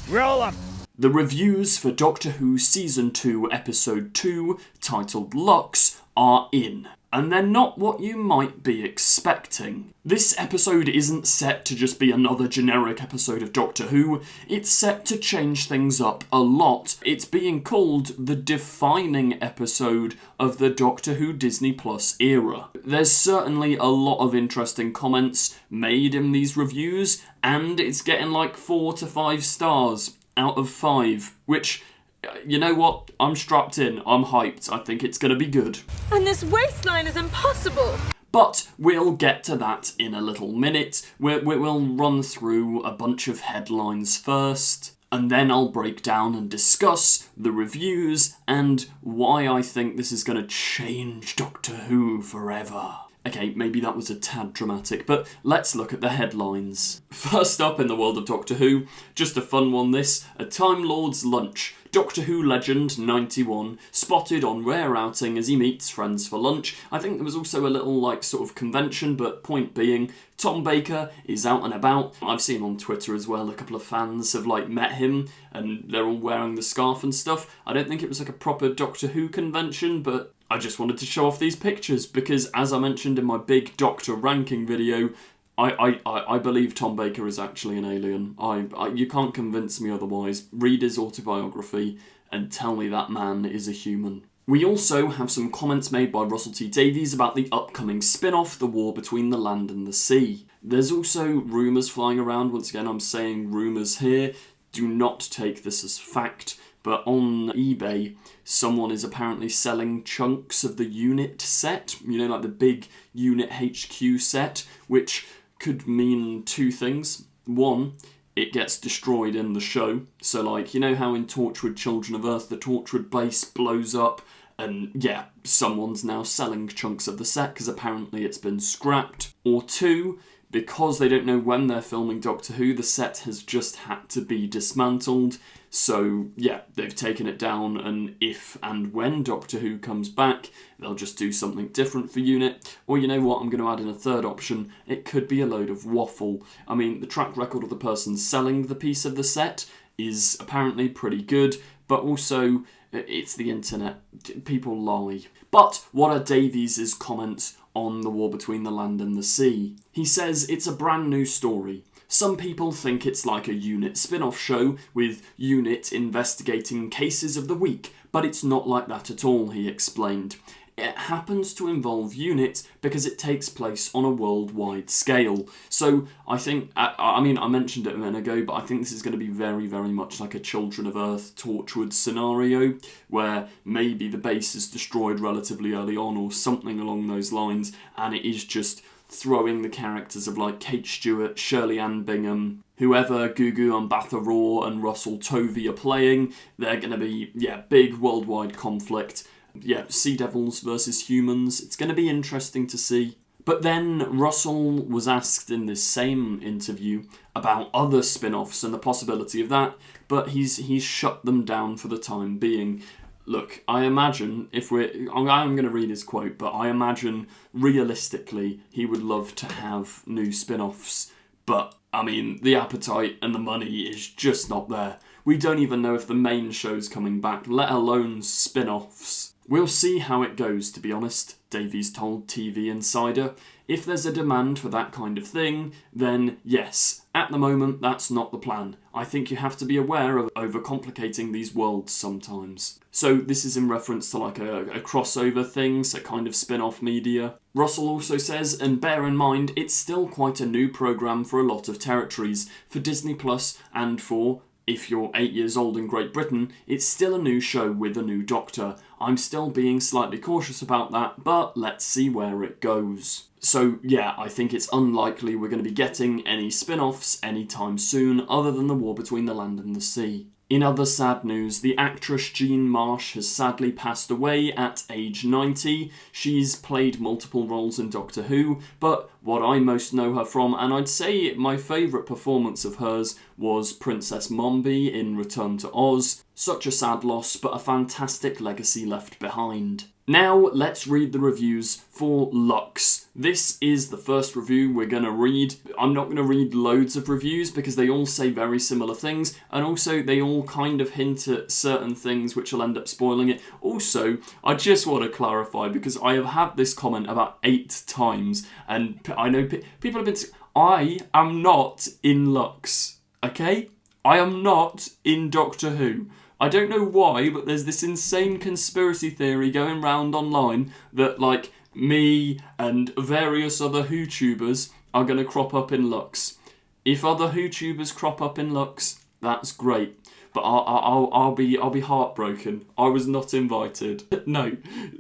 Roll 'em! The reviews for Doctor Who Season 2, Episode 2, titled Lux, are in. And they're not what you might be expecting. This episode isn't set to just be another generic episode of Doctor Who, it's set to change things up a lot. It's being called the defining episode of the Doctor Who Disney Plus era. There's certainly a lot of interesting comments made in these reviews, and it's getting like 4 to 5 stars out of 5, which, you know what? I'm strapped in. I'm hyped. I think it's going to be good. And this waistline is impossible. But we'll get to that in a little minute. We'll run through a bunch of headlines first, and then I'll break down and discuss the reviews and why I think this is going to change Doctor Who forever. Okay, maybe that was a tad dramatic, but let's look at the headlines. First up in the world of Doctor Who, just a fun one this, a Time Lord's lunch. Doctor Who legend 91 spotted on rare outing as he meets friends for lunch. I think there was also a little sort of convention, but point being, Tom Baker is out and about. I've seen on Twitter as well, a couple of fans have met him and they're all wearing the scarf and stuff. I don't think it was a proper Doctor Who convention, but I just wanted to show off these pictures because, as I mentioned in my big Doctor ranking video, I believe Tom Baker is actually an alien. You can't convince me otherwise. Read his autobiography and tell me that man is a human. We also have some comments made by Russell T Davies about the upcoming spin-off, The War Between the Land and the Sea. There's also rumours flying around. Once again, I'm saying rumours here. Do not take this as fact. But on eBay, someone is apparently selling chunks of the Unit set, like the big Unit HQ set, which could mean two things. One, it gets destroyed in the show. So you know how in Torchwood Children of Earth the Torchwood base blows up and yeah, someone's now selling chunks of the set because apparently it's been scrapped. Or two, because they don't know when they're filming Doctor Who, the set has just had to be dismantled. So yeah, they've taken it down, and if and when Doctor Who comes back, they'll just do something different for Unit. Or you know what, I'm going to add in a third option. It could be a load of waffle. I mean, the track record of the person selling the piece of the set is apparently pretty good, but also it's the internet. People lie. But what are Davies' comments on The War Between the Land and the Sea? He says it's a brand new story. Some people think it's like a Unit spin-off show with Unit investigating cases of the week, but it's not like that at all, he explained. It happens to involve Unit because it takes place on a worldwide scale. So I think, I mentioned it a minute ago, but I think this is going to be very, very much like a Children of Earth Torchwood scenario, where maybe the base is destroyed relatively early on or something along those lines, and it is just throwing the characters of Kate Stewart, Shirley Ann Bingham, whoever Gugu Mbatha Raw and Russell Tovey are playing. They're going to be, big worldwide conflict. Sea Devils versus humans. It's going to be interesting to see. But then Russell was asked in this same interview about other spin-offs and the possibility of that, but he's shut them down for the time being. Look, I imagine I'm going to read his quote, but I imagine realistically he would love to have new spin-offs, but the appetite and the money is just not there. We don't even know if the main show's coming back, let alone spin-offs. We'll see how it goes, to be honest, Davies told TV Insider. If there's a demand for that kind of thing, then yes, at the moment that's not the plan. I think you have to be aware of overcomplicating these worlds sometimes. So this is in reference to a crossover thing, so kind of spin-off media. Russell also says, and bear in mind, it's still quite a new programme for a lot of territories, for Disney Plus and for, if you're 8 years old in Great Britain, it's still a new show with a new Doctor. I'm still being slightly cautious about that, but let's see where it goes. So yeah, I think it's unlikely we're going to be getting any spin-offs anytime soon, other than The War Between the Land and the Sea. In other sad news, the actress Jean Marsh has sadly passed away at age 90. She's played multiple roles in Doctor Who, but what I most know her from, and I'd say my favourite performance of hers, was Princess Mombi in Return to Oz. Such a sad loss, but a fantastic legacy left behind. Now let's read the reviews for Lux. This is the first review we're going to read. I'm not going to read loads of reviews because they all say very similar things, and also they all kind of hint at certain things which will end up spoiling it. Also, I just want to clarify because I have had this comment about 8 times, and I know people have been... I am not in Lux, okay? I am not in Doctor Who. I don't know why, but there's this insane conspiracy theory going round online that, like, me and various other WhoTubers are going to crop up in Lux. If other WhoTubers crop up in Lux, that's great. But I'll be heartbroken. I was not invited. No,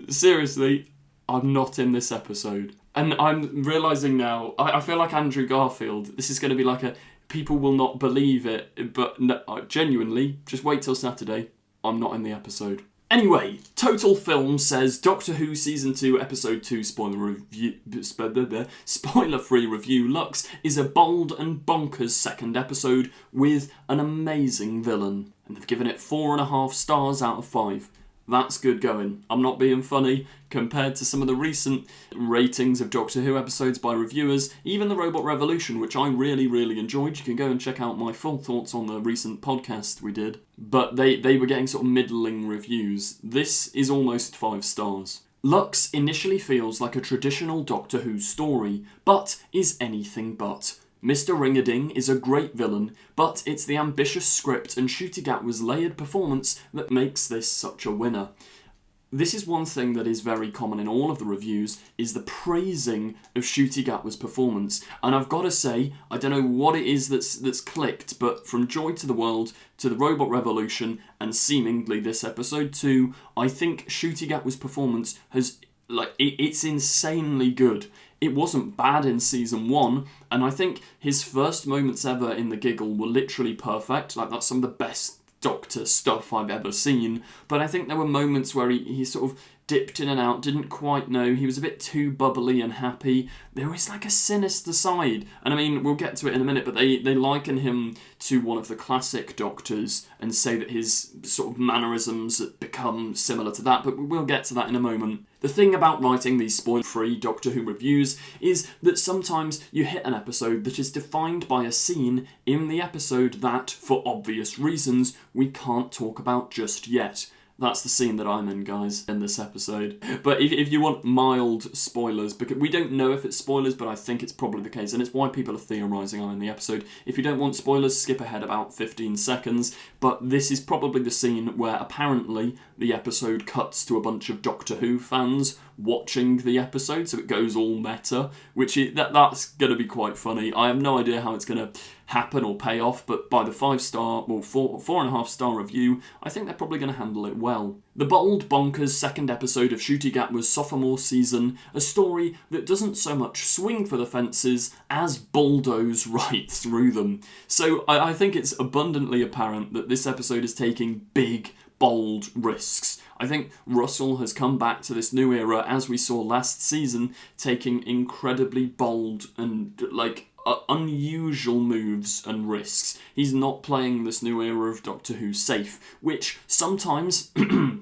seriously, I'm not in this episode. And I'm realising now, I feel like Andrew Garfield. This is going to be like a... People will not believe it, but no, genuinely, just wait till Saturday. I'm not in the episode. Anyway, Total Film says Doctor Who Season 2 Episode 2 spoiler-free review Lux is a bold and bonkers second episode with an amazing villain. And they've given it 4.5 stars out of 5. That's good going. I'm not being funny. Compared to some of the recent ratings of Doctor Who episodes by reviewers, even The Robot Revolution, which I really, really enjoyed. You can go and check out my full thoughts on the recent podcast we did. But they were getting sort of middling reviews. This is almost 5 stars. Lux initially feels like a traditional Doctor Who story, but is anything but. Mr. Ring-a-Ding is a great villain, but it's the ambitious script and Ncuti Gatwa's layered performance that makes this such a winner. This is one thing that is very common in all of the reviews, is the praising of Ncuti Gatwa's performance. And I've got to say, I don't know what it is that's clicked, but from Joy to the World to the Robot Revolution and seemingly this episode too, I think Ncuti Gatwa's performance has... it's insanely good. It wasn't bad in season 1, and I think his first moments ever in The Giggle were literally perfect. Like, that's some of the best Doctor stuff I've ever seen. But I think there were moments where he sort of dipped in and out, didn't quite know. He was a bit too bubbly and happy. There was like a sinister side. And I mean, we'll get to it in a minute, but they liken him to one of the classic Doctors and say that his sort of mannerisms become similar to that, but we'll get to that in a moment. The thing about writing these spoiler-free Doctor Who reviews is that sometimes you hit an episode that is defined by a scene in the episode that, for obvious reasons, we can't talk about just yet. That's the scene that I'm in, guys, in this episode. But if you want mild spoilers, because we don't know if it's spoilers, but I think it's probably the case, and it's why people are theorising I'm in the episode. If you don't want spoilers, skip ahead about 15 seconds, but this is probably the scene where apparently the episode cuts to a bunch of Doctor Who fans watching the episode, so it goes all meta, which that's going to be quite funny. I have no idea how it's going to happen or pay off, but by the 4.5 star review, I think they're probably going to handle it well. The bold, bonkers second episode of Ncuti Gatwa's sophomore season, a story that doesn't so much swing for the fences as bulldoze right through them. So I think it's abundantly apparent that this episode is taking big, bold risks. I think Russell has come back to this new era, as we saw last season, taking incredibly bold and, unusual moves and risks. He's not playing this new era of Doctor Who safe, which sometimes,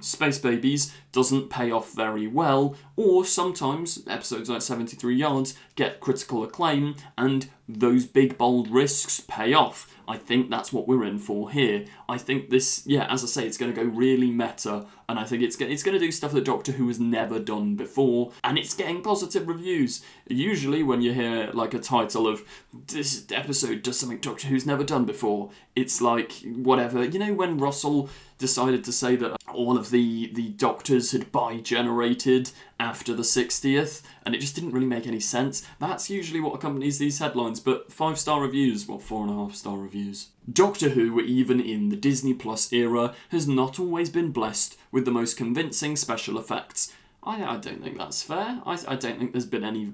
Space Babies, doesn't pay off very well, or sometimes episodes like 73 Yards get critical acclaim, and those big bold risks pay off. I think that's what we're in for here. I think this, as I say, it's going to go really meta, and I think it's going to do stuff that Doctor Who has never done before, and it's getting positive reviews. Usually when you hear like a title of, this episode does something Doctor Who's never done before, it's like, whatever. You know when Russell decided to say that all of the Doctors had bi-generated after the 60th, and it just didn't really make any sense? That's usually what accompanies these headlines, but 5-star reviews, 4.5 star reviews. Doctor Who, even in the Disney Plus era, has not always been blessed with the most convincing special effects. I don't think that's fair. I don't think there's been any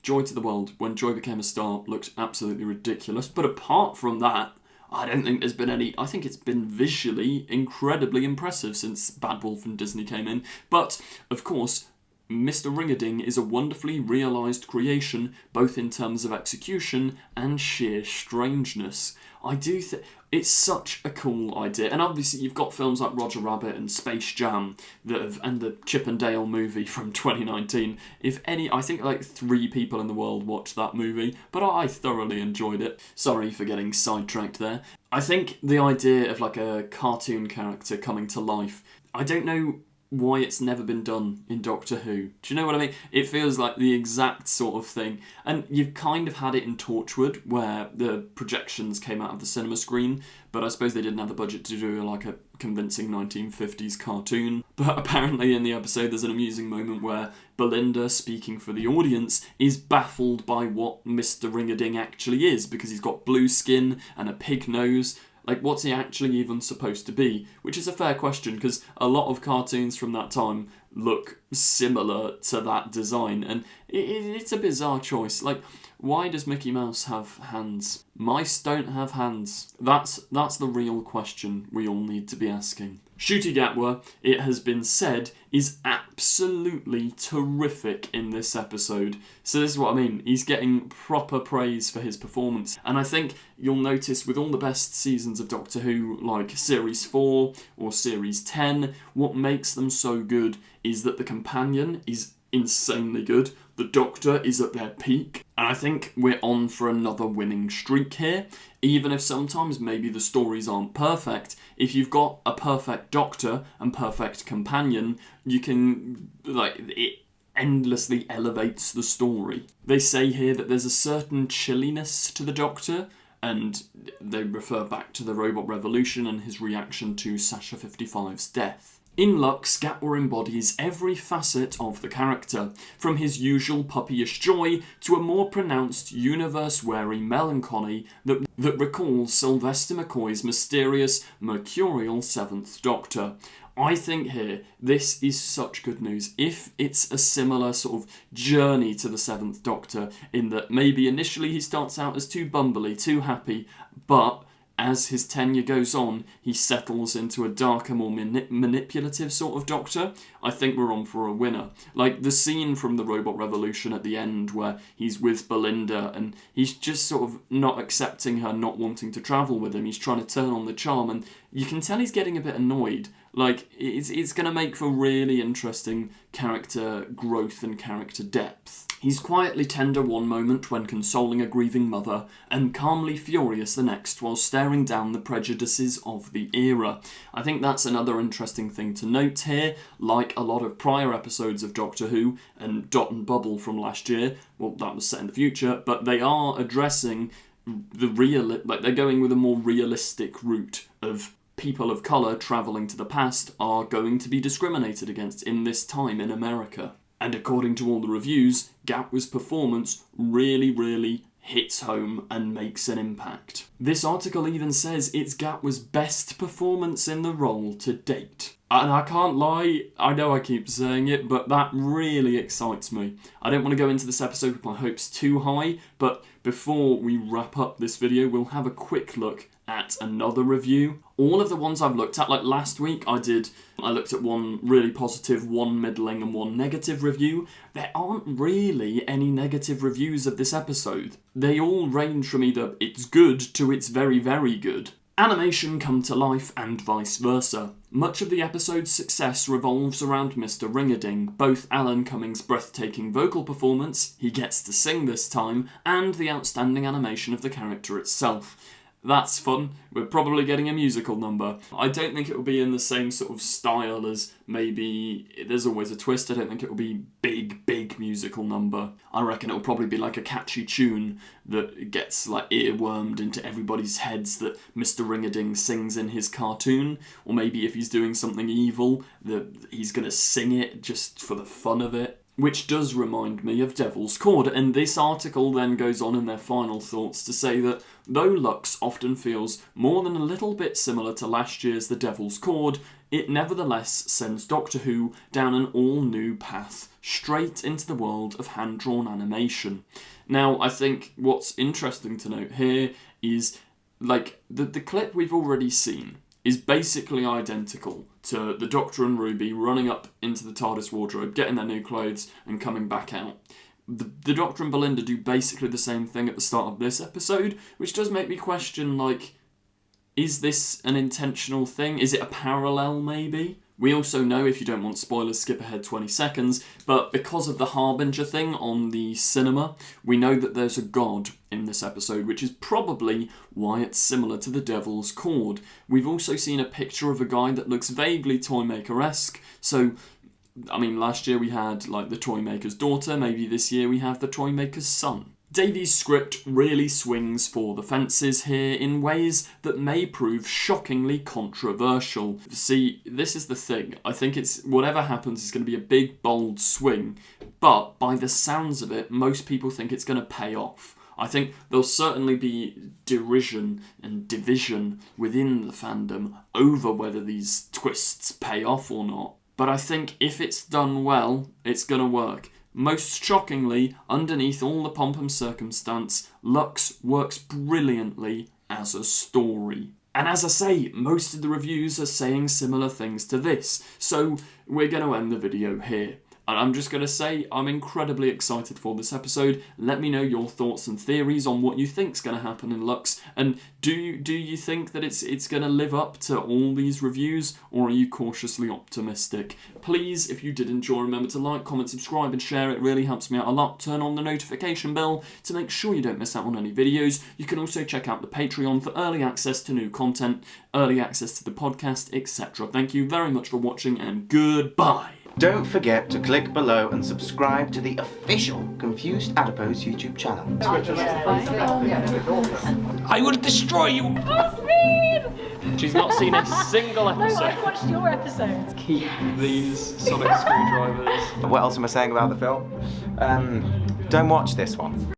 Joy to the World, when Joy became a star, looked absolutely ridiculous, but apart from that, I don't think there's been any... I think it's been visually incredibly impressive since Bad Wolf and Disney came in. But, of course, Mr. Ring-a-Ding is a wonderfully realised creation, both in terms of execution and sheer strangeness. I do think it's such a cool idea, and obviously you've got films like Roger Rabbit and Space Jam and the Chip and Dale movie from 2019. I think like 3 people in the world watched that movie, but I thoroughly enjoyed it. Sorry for getting sidetracked there. I think the idea of like a cartoon character coming to life, I don't know why it's never been done in Doctor Who. Do you know what I mean? It feels like the exact sort of thing. And you've kind of had it in Torchwood, where the projections came out of the cinema screen, but I suppose they didn't have the budget to do like a convincing 1950s cartoon. But apparently in the episode there's an amusing moment where Belinda, speaking for the audience, is baffled by what Mr. Ring-a-Ding actually is, because he's got blue skin and a pig nose. Like, what's he actually even supposed to be? Which is a fair question, because a lot of cartoons from that time look similar to that design, and it's a bizarre choice. Like, why does Mickey Mouse have hands? Mice don't have hands. That's the real question we all need to be asking. Ncuti Gatwa, it has been said, is absolutely terrific in this episode. So this is what I mean. He's getting proper praise for his performance. And I think you'll notice with all the best seasons of Doctor Who, like Series 4 or Series 10, what makes them so good is that the companion is insanely good. The Doctor is at their peak. And I think we're on for another winning streak here. Even if sometimes maybe the stories aren't perfect, if you've got a perfect Doctor and perfect companion, you can, it endlessly elevates the story. They say here that there's a certain chilliness to the Doctor, and they refer back to the Robot Revolution and his reaction to Sasha 55's death. In Lux, Gatwa embodies every facet of the character, from his usual puppyish joy to a more pronounced universe-weary melancholy that recalls Sylvester McCoy's mysterious, mercurial Seventh Doctor. I think here, this is such good news. If it's a similar sort of journey to the Seventh Doctor, in that maybe initially he starts out as too bumbly, too happy, but as his tenure goes on, he settles into a darker, more manipulative sort of Doctor, I think we're on for a winner. Like the scene from the Robot Revolution at the end where he's with Belinda and he's just sort of not accepting her, not wanting to travel with him. He's trying to turn on the charm and you can tell he's getting a bit annoyed. Like, it's going to make for really interesting character growth and character depth. He's quietly tender one moment when consoling a grieving mother, and calmly furious the next while staring down the prejudices of the era. I think that's another interesting thing to note here. Like a lot of prior episodes of Doctor Who, and Dot and Bubble from last year, well, that was set in the future, but they are addressing they're going with a more realistic route of people of colour travelling to the past are going to be discriminated against in this time in America. And according to all the reviews, Gatwa's performance really, really hits home and makes an impact. This article even says it's Gatwa's best performance in the role to date. And I can't lie, I know I keep saying it, but that really excites me. I don't want to go into this episode with my hopes too high, but before we wrap up this video, we'll have a quick look at another review. All of the ones I've looked at, like last week I looked at one really positive, one middling and one negative review. There aren't really any negative reviews of this episode. They all range from either it's good to it's very, very good. Animation come to life and vice versa. Much of the episode's success revolves around Mr. Ring-a-Ding, both Alan Cummings' breathtaking vocal performance, he gets to sing this time, and the outstanding animation of the character itself. That's fun. We're probably getting a musical number. I don't think it will be in the same sort of style as maybe There's Always a Twist. I don't think it will be big musical number. I reckon it will probably be like a catchy tune that gets like earwormed into everybody's heads that Mr. Ring-a-Ding sings in his cartoon. Or maybe if he's doing something evil, that he's going to sing it just for the fun of it. Which does remind me of Devil's Chord, and this article then goes on in their final thoughts to say that though Lux often feels more than a little bit similar to last year's The Devil's Chord, it nevertheless sends Doctor Who down an all-new path, straight into the world of hand-drawn animation. Now, I think what's interesting to note here is, like, the clip we've already seen is basically identical to the Doctor and Ruby running up into the TARDIS wardrobe, getting their new clothes, and coming back out. The Doctor and Belinda do basically the same thing at the start of this episode, which does make me question, like, is this an intentional thing? Is it a parallel, maybe? We also know, if you don't want spoilers, skip ahead 20 seconds, but because of the Harbinger thing on the cinema, we know that there's a god in this episode, which is probably why it's similar to the Devil's Cord. We've also seen a picture of a guy that looks vaguely Toymaker-esque, so, I mean, last year we had, like, the Toymaker's daughter, maybe this year we have the Toymaker's son. Davies' script really swings for the fences here in ways that may prove shockingly controversial. See, this is the thing. I think it's whatever happens is going to be a big, bold swing, but by the sounds of it, most people think it's going to pay off. I think there'll certainly be derision and division within the fandom over whether these twists pay off or not. But I think if it's done well, it's going to work. Most shockingly, underneath all the pomp and circumstance, Lux works brilliantly as a story. And as I say, most of the reviews are saying similar things to this, so we're going to end the video here. And I'm just going to say I'm incredibly excited for this episode. Let me know your thoughts and theories on what you think's going to happen in Lux. And do you think that it's going to live up to all these reviews, or are you cautiously optimistic? Please, if you did enjoy, remember to like, comment, subscribe and share. It really helps me out a lot. Turn on the notification bell to make sure you don't miss out on any videos. You can also check out the Patreon for early access to new content, early access to the podcast, etc. Thank you very much for watching, and goodbye. Don't forget to click below and subscribe to the official Confused Adipose YouTube channel. I will destroy you! She's not seen a single episode. No, I've watched your episodes. Keep these sonic screwdrivers. What else am I saying about the film? Don't watch this one.